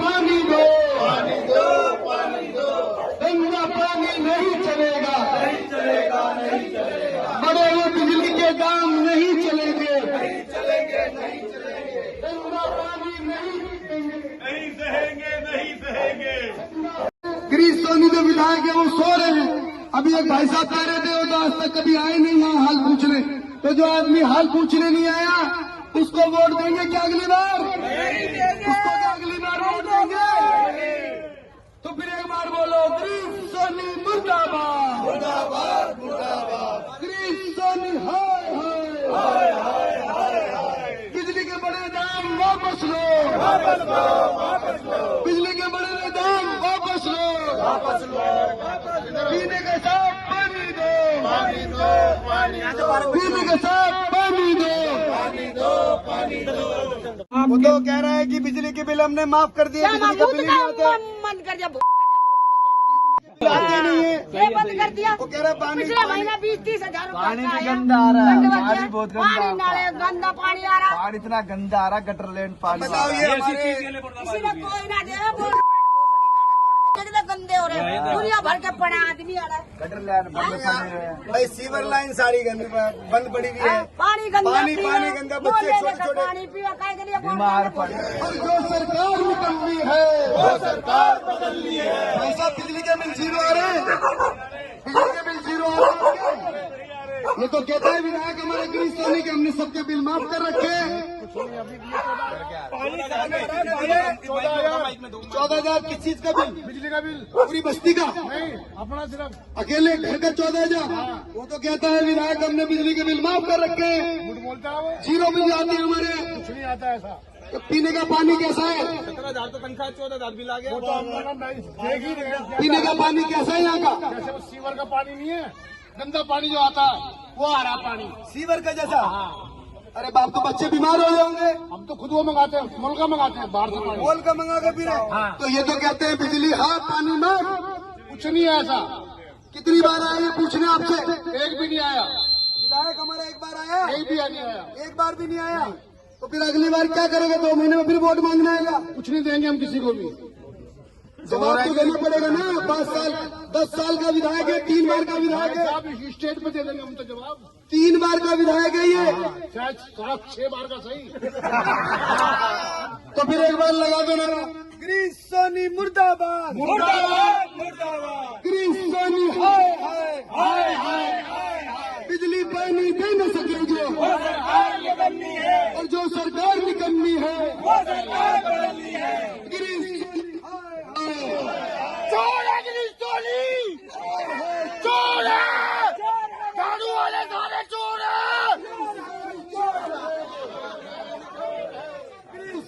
पानी दो, पानी दो, पानी दो। गंदा पानी नहीं चलेगा, नहीं चलेगा, नहीं चलेगा, बढ़े बिजली के दाम नहीं चलेंगे, नहीं चलेंगे, नहीं चलेंगे, गंदा पानी नहीं पीएंगे। नहीं सहेंगे, नहीं सहेंगे। गिरीश सोनी जो विधायक है वो सो रहे हैं। अभी एक भाई साहब कह रहे थे वो तो आज तक कभी आए नहीं वहाँ हाल पूछने, तो जो आदमी हाल पूछने नहीं आया उसको वोट देंगे क्या अगली बार? उसको क्या अगली बार वोट देंगे? तो फिर एक बार बोलो, गिरीश सोनी मुर्दाबाद, मुर्दाबाद, मुर्दाबाद। गिरीश सोनी हाय हाय, हाय, हाय, हाय, हाय। बिजली के बड़े दाम वापस लो, वापस लो, वापस लो, बिजली के बड़े दाम वापस लो, वापस लो, वापस लो। पीने के साथ पानी दो, पानी दो, पानी दो, पीने के साथ पानी दो। पानी दो, पानी दो। वो तो कह रहा है कि बिजली के बिल हमने माफ कर दिया, बिजली का बिल नहीं आते, मन कर दिया, आते नहीं है। ये बंद कर दिया। वो कह रहा है पानी पिछले महीना 20-30 हजार पानी भी गंदा आ रहा है, पानी बहुत गंदा पानी आ नाले गंदा पानी आ रहा। पानी इतना गंदा आ रहा, गटर लैंड पानी बताओ ये हमारे किसी ने कोई ना दे, कितने गंदे हो रहे हैं, दुनिया भर के पड़ा आदमी आ रहा है। गटर लैंड बंद पड़े हैं। भाई सीवर लाइन सारी गंदी बंद पड़ी हुई है, पानी गंदा पानी पियो, पानी गंदा, मुँह बच्चे लेके छोटे छोटे पानी पियो, काहे के लिए बीमार पड़े। और जो सरकार निकलनी है वो सरकार बदलनी है। भाई साहब बिजली के बिल जीरो आ रहे हैं, बिजली के बिल जीरो आ रहे हैं। ये तो कहता है विधायक हमारे गिरीश सोनी के हमने सबके बिल माफ कर रखे। 14,000 किस चीज का बिल? बिजली का बिल पूरी बस्ती का नहीं, अपना सिर्फ अकेले घर का 14,000। वो तो कहता है विधायक हमने बिजली के बिल माफ कर रखे हैं, बोलता है जीरो बिल आते हैं हमारे, कुछ नहीं आता ऐसा। तो पीने का पानी कैसा है? 17,000 तो तनख्वाह, 14,000 बिल आ गया। पीने का पानी कैसा है यहाँ का? जैसे वो सीवर का पानी नहीं है, गंदा पानी जो आता है वो आ रहा पानी सीवर का जैसा? अरे बाप, तो बच्चे बीमार हो जाएंगे। हम तो खुद वो मंगाते हैं, मोल का मंगाते हैं बाहर से पानी। बोल का मंगा के पी रहे। तो ये तो कहते हैं बिजली हाँ पानी माफ। कुछ नहीं है ऐसा, कितनी बार आए ये पूछने आपसे? एक भी नहीं आया, विधायक हमारा एक बार आया, एक भी नहीं आया। एक बार भी नहीं आया। तो फिर अगली बार क्या करोगे? 2 महीने में फिर वोट मांगना आएगा? कुछ नहीं देंगे हम किसी को भी। जवाब तो देना पड़ेगा ना। 5 साल 10 साल का विधायक है, 3 बार का विधायक है, आप इस स्टेट पे दे देंगे हम तो जवाब। 3 बार का विधायक है ये। शायद 7-6 बार का सही। तो फिर एक बार लगा दो ना, गिरीश सोनी मुर्दाबाद, मुर्दाबाद, मुर्दाबाद। गिरीश सोनी हाय हाय, हाय, हाय, हाय, हाय। बिजली पानी दे न सके जो, वो सरकार निकलनी है, और जो सरकार निकलनी है वो सरकार बदलनी है। गिरीश चोर है गिरीश सोनी, चोर है, झाड़ू वाले सारे चोर है।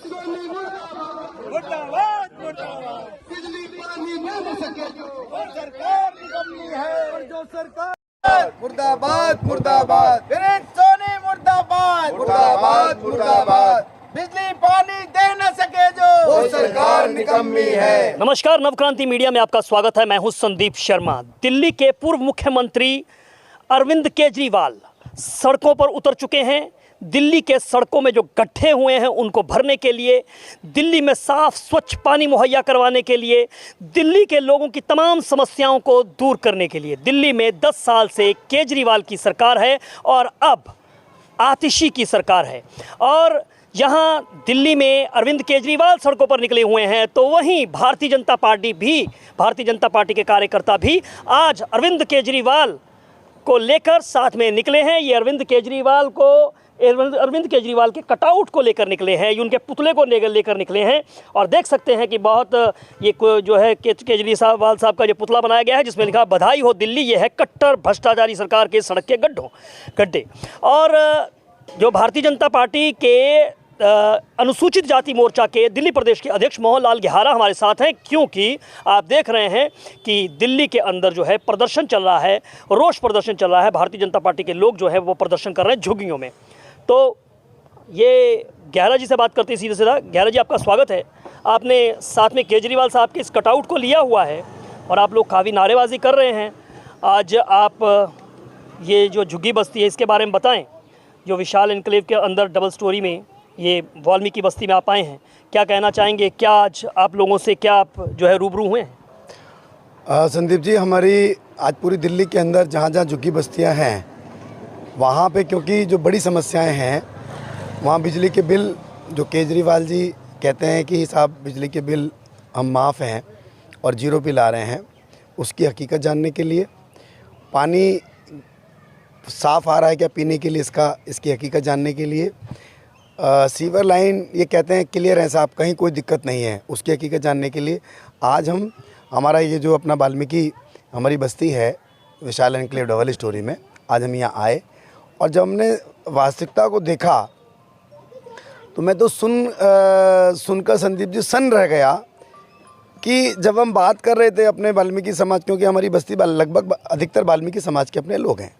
सोनी मुर्दाबाद, मुर्दाबाद, मुर्दाबाद। बिजली पानी दे न सके जो, वो सरकार निकलनी है, और जो सरकार मुर्दाबाद मुर्दाबाद, गिरीश सोनी मुर्दाबाद, मुर्दाबाद मुर्दाबाद, बिजली पानी दे न सके जो, वो सरकार निकम्मी है। नमस्कार, नवक्रांति मीडिया में आपका स्वागत है। मैं हूं संदीप शर्मा। दिल्ली के पूर्व मुख्यमंत्री अरविंद केजरीवाल सड़कों पर उतर चुके हैं। दिल्ली के सड़कों में जो गड्ढे हुए हैं उनको भरने के लिए, दिल्ली में साफ स्वच्छ पानी मुहैया करवाने के लिए, दिल्ली के लोगों की तमाम समस्याओं को दूर करने के लिए। दिल्ली में 10 साल से केजरीवाल की सरकार है और अब आतिशी की सरकार है। और यहाँ दिल्ली में अरविंद केजरीवाल सड़कों पर निकले हुए हैं, तो वहीं भारतीय जनता पार्टी के कार्यकर्ता भी आज अरविंद केजरीवाल को लेकर साथ में निकले हैं। ये अरविंद केजरीवाल के कटआउट को लेकर निकले हैं, ये उनके पुतले को लेकर निकले हैं। और देख सकते हैं कि बहुत ये जो है केजरीवाल साहब का जो पुतला बनाया गया है जिसमें लिखा बधाई हो दिल्ली, ये है कट्टर भ्रष्टाचारी सरकार के सड़क के गड्ढे। और जो भारतीय जनता पार्टी के अनुसूचित जाति मोर्चा के दिल्ली प्रदेश के अध्यक्ष मोहनलाल गेहारा हमारे साथ हैं, क्योंकि आप देख रहे हैं कि दिल्ली के अंदर जो है प्रदर्शन चल रहा है, रोष प्रदर्शन चल रहा है। भारतीय जनता पार्टी के लोग जो है वो प्रदर्शन कर रहे हैं झुग्गियों में। तो ये गेहारा जी से बात करते हैं सीधे सीधा। गेहारा जी, आपका स्वागत है। आपने साथ में केजरीवाल साहब के इस कटआउट को लिया हुआ है और आप लोग काफ़ी नारेबाजी कर रहे हैं। आज आप ये जो झुग्गी बस्ती है इसके बारे में बताएं, जो विशाल एनक्लेव के अंदर डबल स्टोरी में ये वाल्मीकि बस्ती में आप आए हैं, क्या कहना चाहेंगे? क्या आज आप लोगों से क्या आप जो है रूबरू हुए हैं? संदीप जी, हमारी आज पूरी दिल्ली के अंदर जहाँ जहाँ झुग्गी बस्तियाँ हैं वहाँ पे क्योंकि जो बड़ी समस्याएं हैं वहाँ बिजली के बिल जो केजरीवाल जी कहते हैं कि साहब बिजली के बिल हम माफ़ हैं और जीरो बिल आ रहे हैं, उसकी हकीकत जानने के लिए, पानी साफ़ आ रहा है क्या पीने के लिए इसकी हकीकत जानने के लिए, सीवर लाइन ये कहते हैं क्लियर है साहब, कहीं कोई दिक्कत नहीं है, उसकी हकीकत जानने के लिए आज हमारा ये जो अपना वाल्मीकि हमारी बस्ती है विशाल एनक्लेव डबल स्टोरी में, आज हम यहाँ आए और जब हमने वास्तविकता को देखा तो मैं तो सुनकर संदीप जी सन रह गया कि जब हम बात कर रहे थे अपने वाल्मीकि समाज, क्योंकि हमारी बस्ती लगभग अधिकतर वाल्मीकि समाज के अपने लोग हैं,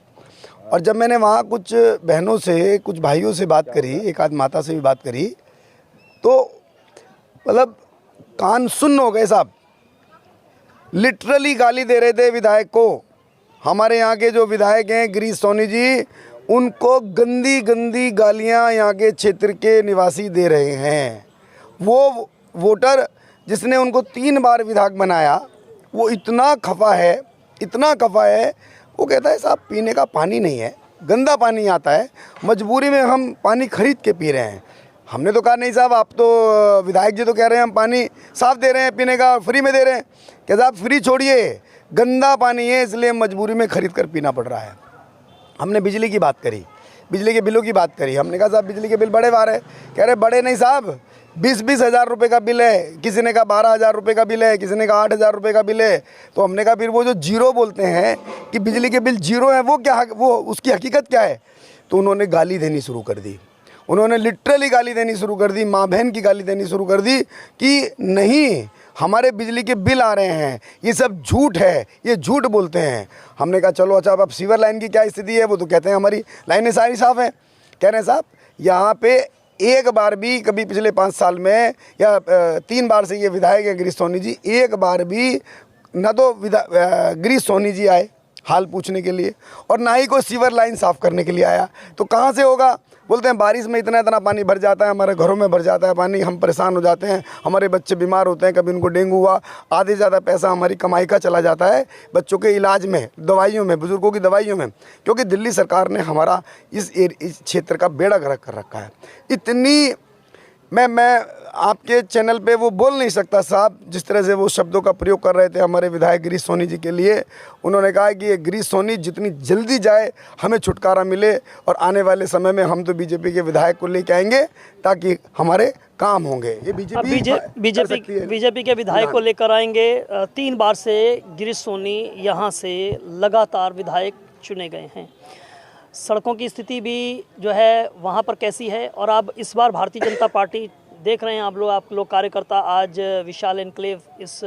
और जब मैंने वहाँ कुछ बहनों से कुछ भाइयों से बात करी, एक आध माता से भी बात करी, तो मतलब कान सुन्न हो गए साहब। लिटरली गाली दे रहे थे विधायक को। हमारे यहाँ के जो विधायक हैं गिरीश सोनी जी, उनको गंदी गंदी गालियाँ यहाँ के क्षेत्र के निवासी दे रहे हैं। वो वोटर जिसने उनको 3 बार विधायक बनाया वो इतना खफा है, इतना खफा है, वो कहता है साहब पीने का पानी नहीं है, गंदा पानी आता है, मजबूरी में हम पानी खरीद के पी रहे हैं। हमने तो कहा नहीं साहब, आप तो विधायक जी तो कह रहे हैं हम पानी साफ़ दे रहे हैं, पीने का फ्री में दे रहे हैं। क्या साहब फ्री छोड़िए, गंदा पानी है इसलिए मजबूरी में ख़रीद कर पीना पड़ रहा है। हमने बिजली की बात करी, बिजली के बिलों की बात करी, हमने कहा साहब बिजली के बिल बड़े बार है, कह रहे बड़े नहीं साहब, 20-20 हज़ार रुपये का बिल है, किसी ने कहा 12,000 रुपये का बिल है, किसी ने कहा 8,000 रुपये का बिल है। तो हमने कहा फिर वो जो जीरो बोलते हैं कि बिजली के बिल जीरो है, वो क्या, वो उसकी हकीकत क्या है? तो उन्होंने गाली देनी शुरू कर दी, उन्होंने लिटरली गाली देनी शुरू कर दी, माँ बहन की गाली देनी शुरू कर दी कि नहीं हमारे बिजली के बिल आ रहे हैं, ये सब झूठ है, ये झूठ बोलते हैं। हमने कहा चलो अच्छा अब सीवर लाइन की क्या स्थिति है? वो तो कहते हैं हमारी लाइनें सारी साफ़ हैं। कह रहे हैं साहब यहाँ पे एक बार भी कभी पिछले 5 साल में या 3 बार से ये विधायक है गिरीश सोनी जी, एक बार भी न तो गिरीश सोनी जी आए हाल पूछने के लिए और ना ही कोई सीवर लाइन साफ़ करने के लिए आया। तो कहाँ से होगा? बोलते हैं बारिश में इतना इतना पानी भर जाता है, हमारे घरों में भर जाता है पानी, हम परेशान हो जाते हैं, हमारे बच्चे बीमार होते हैं, कभी उनको डेंगू हुआ, आधे ज़्यादा पैसा हमारी कमाई का चला जाता है बच्चों के इलाज में, दवाइयों में, बुज़ुर्गों की दवाइयों में, क्योंकि दिल्ली सरकार ने हमारा इस क्षेत्र का बेड़ा गर्क कर रखा है। इतनी मैं आपके चैनल पे वो बोल नहीं सकता साहब, जिस तरह से वो शब्दों का प्रयोग कर रहे थे हमारे विधायक गिरीश सोनी जी के लिए। उन्होंने कहा कि ये गिरीश सोनी जितनी जल्दी जाए हमें छुटकारा मिले, और आने वाले समय में हम तो बीजेपी के विधायक को लेके आएंगे ताकि हमारे काम होंगे। ये बीजेपी के विधायक को लेकर आएंगे। 3 बार से गिरीश सोनी यहाँ से लगातार विधायक चुने गए हैं। सड़कों की स्थिति भी जो है वहाँ पर कैसी है? और अब इस बार भारतीय जनता पार्टी देख रहे हैं आप लोग कार्यकर्ता आज विशाल एनक्लेव इस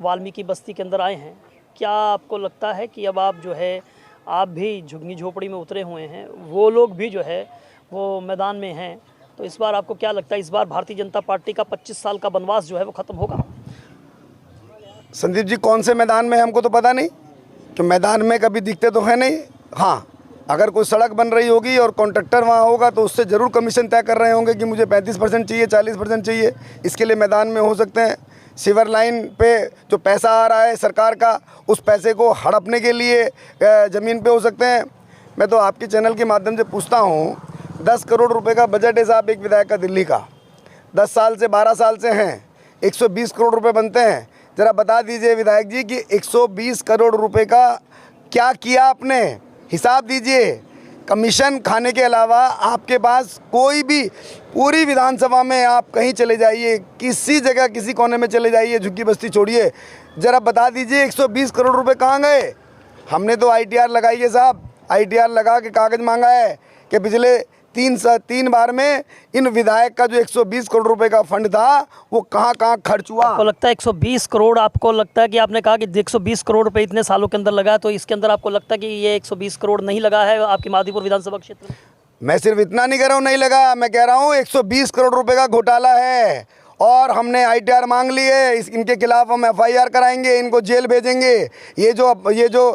वाल्मीकि बस्ती के अंदर आए हैं। क्या आपको लगता है कि अब आप जो है आप भी झुग्गी झोपड़ी में उतरे हुए हैं, वो लोग भी जो है वो मैदान में हैं, तो इस बार आपको क्या लगता है इस बार भारतीय जनता पार्टी का 25 साल का वनवास जो है वो ख़त्म होगा? संदीप जी कौन से मैदान में हमको तो पता नहीं, कि मैदान में कभी दिखते तो है नहीं। हाँ, अगर कोई सड़क बन रही होगी और कॉन्ट्रैक्टर वहाँ होगा तो उससे ज़रूर कमीशन तय कर रहे होंगे कि मुझे 35% चाहिए, 40% चाहिए, इसके लिए मैदान में हो सकते हैं। सीवर लाइन पे जो पैसा आ रहा है सरकार का, उस पैसे को हड़पने के लिए ज़मीन पे हो सकते हैं। मैं तो आपके चैनल के माध्यम से पूछता हूँ, 10 करोड़ रुपए का बजट है साहब एक विधायक का दिल्ली का, 10 साल से 12 साल से हैं, 120 करोड़ रुपये बनते हैं। ज़रा बता दीजिए विधायक जी कि 120 करोड़ रुपये का क्या किया आपने, हिसाब दीजिए। कमीशन खाने के अलावा आपके पास कोई भी, पूरी विधानसभा में आप कहीं चले जाइए, किसी जगह किसी कोने में चले जाइए, झुग्गी बस्ती छोड़िए, ज़रा बता दीजिए 120 करोड़ रुपए कहाँ गए? हमने तो ITR लगाई है साहब, ITR लगा के कागज़ मांगा है कि पिछले 3 बार में इन विधायक का जो 120 करोड़ रुपए का फंड था वो कहाँ खर्च हुआ। आपको लगता है 120 करोड़, आपको लगता है कि आपने कहा कि 120 करोड़ रुपए इतने सालों के अंदर लगा है, तो इसके अंदर आपको लगता है कि ये 120 करोड़ नहीं लगा है आपके माधीपुर विधानसभा क्षेत्र में? मैं सिर्फ इतना नहीं कह रहा हूँ नहीं लगा, मैं कह रहा हूँ 120 करोड़ रुपए का घोटाला है और हमने ITR मांग ली है। इनके खिलाफ हम FIR कराएंगे, इनको जेल भेजेंगे। ये जो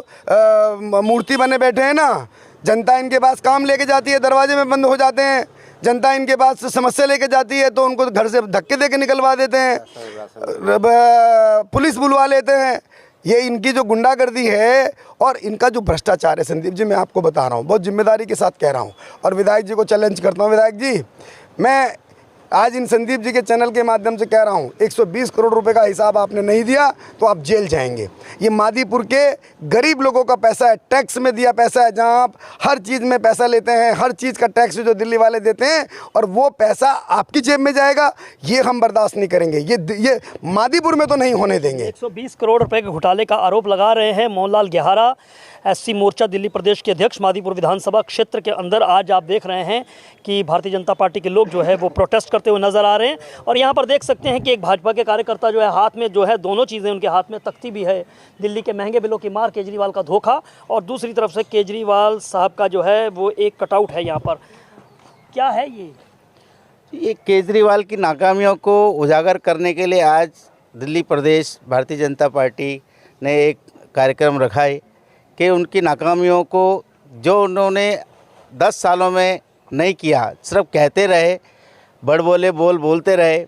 मूर्ति बने बैठे हैं ना, जनता इनके पास काम लेके जाती है, दरवाजे में बंद हो जाते हैं। जनता इनके पास से समस्या लेके जाती है तो उनको घर से धक्के दे के निकलवा देते हैं, पुलिस बुलवा लेते हैं। ये इनकी जो गुंडागर्दी है और इनका जो भ्रष्टाचार है संदीप जी, मैं आपको बता रहा हूँ, बहुत जिम्मेदारी के साथ कह रहा हूँ और विधायक जी को चैलेंज करता हूँ। विधायक जी, मैं आज इन संदीप जी के चैनल के माध्यम से कह रहा हूँ, 120 करोड़ रुपए का हिसाब आपने नहीं दिया तो आप जेल जाएंगे। ये मादीपुर के गरीब लोगों का पैसा है, टैक्स में दिया पैसा है, जहाँ आप हर चीज़ में पैसा लेते हैं, हर चीज़ का टैक्स जो दिल्ली वाले देते हैं और वो पैसा आपकी जेब में जाएगा, ये हम बर्दाश्त नहीं करेंगे। ये मादीपुर में तो नहीं होने देंगे। 120 करोड़ रुपए के घोटाले का आरोप लगा रहे हैं मोहनलाल गेहारा, एससी मोर्चा दिल्ली प्रदेश के अध्यक्ष। मादीपुर विधानसभा क्षेत्र के अंदर आज आप देख रहे हैं कि भारतीय जनता पार्टी के लोग जो है वो प्रोटेस्ट करते हुए नजर आ रहे हैं और यहाँ पर देख सकते हैं कि एक भाजपा के कार्यकर्ता जो है हाथ में जो है दोनों चीज़ें, उनके हाथ में तख्ती भी है, दिल्ली के महंगे बिलों की मार, केजरीवाल का धोखा, और दूसरी तरफ से केजरीवाल साहब का जो है वो एक कटआउट है। यहाँ पर क्या है ये केजरीवाल की नाकामियों को उजागर करने के लिए आज दिल्ली प्रदेश भारतीय जनता पार्टी ने एक कार्यक्रम रखा है कि उनकी नाकामियों को, जो उन्होंने 10 सालों में नहीं किया, सिर्फ कहते रहे, बड़बोले बोलते रहे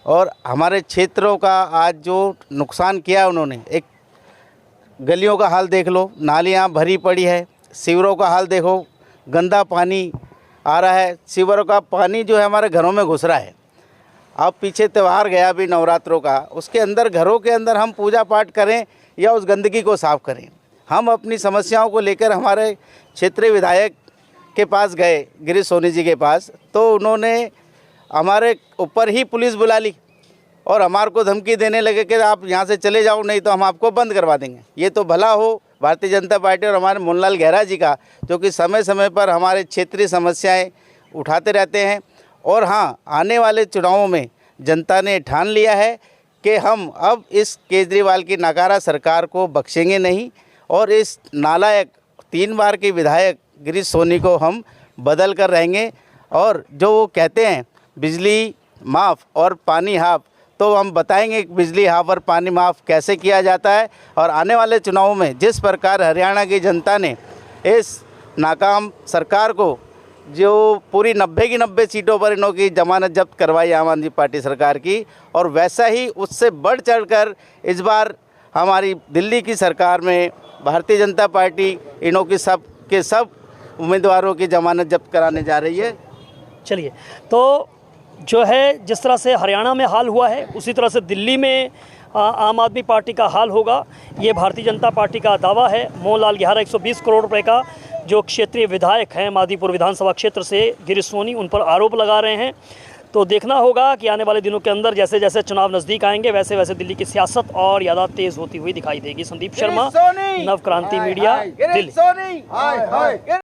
और हमारे क्षेत्रों का आज जो नुकसान किया उन्होंने। एक गलियों का हाल देख लो, नालियाँ भरी पड़ी है, सीवरों का हाल देखो, गंदा पानी आ रहा है, सीवरों का पानी जो है हमारे घरों में घुस रहा है। अब पीछे त्यौहार गया भी नवरात्रों का, उसके अंदर घरों के अंदर हम पूजा पाठ करें या उस गंदगी को साफ़ करें। हम अपनी समस्याओं को लेकर हमारे क्षेत्रीय विधायक के पास गए, गिरीश सोनी जी के पास, तो उन्होंने हमारे ऊपर ही पुलिस बुला ली और हमारे को धमकी देने लगे कि आप यहाँ से चले जाओ, नहीं तो हम आपको बंद करवा देंगे। ये तो भला हो भारतीय जनता पार्टी और हमारे मोहनलाल गेहरा जी का, जो कि समय समय पर हमारे क्षेत्रीय समस्याएं उठाते रहते हैं। और हाँ, आने वाले चुनावों में जनता ने ठान लिया है कि हम अब इस केजरीवाल की नाकारा सरकार को बख्शेंगे नहीं और इस नालायक 3 बार के विधायक गिरीश सोनी को हम बदल कर रहेंगे। और जो वो कहते हैं बिजली माफ़ और पानी हाफ, तो हम बताएंगे कि बिजली हाफ और पानी माफ़ कैसे किया जाता है। और आने वाले चुनावों में जिस प्रकार हरियाणा की जनता ने इस नाकाम सरकार को, जो पूरी 90 की 90 सीटों पर इन्हों की जमानत जब्त करवाई आम आदमी पार्टी सरकार की, और वैसा ही उससे बढ़ चढ़कर इस बार हमारी दिल्ली की सरकार में भारतीय जनता पार्टी इन्हों की सब उम्मीदवारों की जमानत जब्त कराने जा रही है। चलिए, तो जो है जिस तरह से हरियाणा में हाल हुआ है उसी तरह से दिल्ली में आम आदमी पार्टी का हाल होगा, ये भारतीय जनता पार्टी का दावा है। मोहनलाल गेहरा 120 करोड़ रुपए का जो क्षेत्रीय विधायक हैं मादीपुर विधानसभा क्षेत्र से गिरीश सोनी, उन पर आरोप लगा रहे हैं। तो देखना होगा कि आने वाले दिनों के अंदर जैसे जैसे चुनाव नज़दीक आएंगे वैसे वैसे दिल्ली की सियासत और ज़्यादा तेज़ होती हुई दिखाई देगी। संदीप शर्मा, नवक्रांति मीडिया, दिल्ली।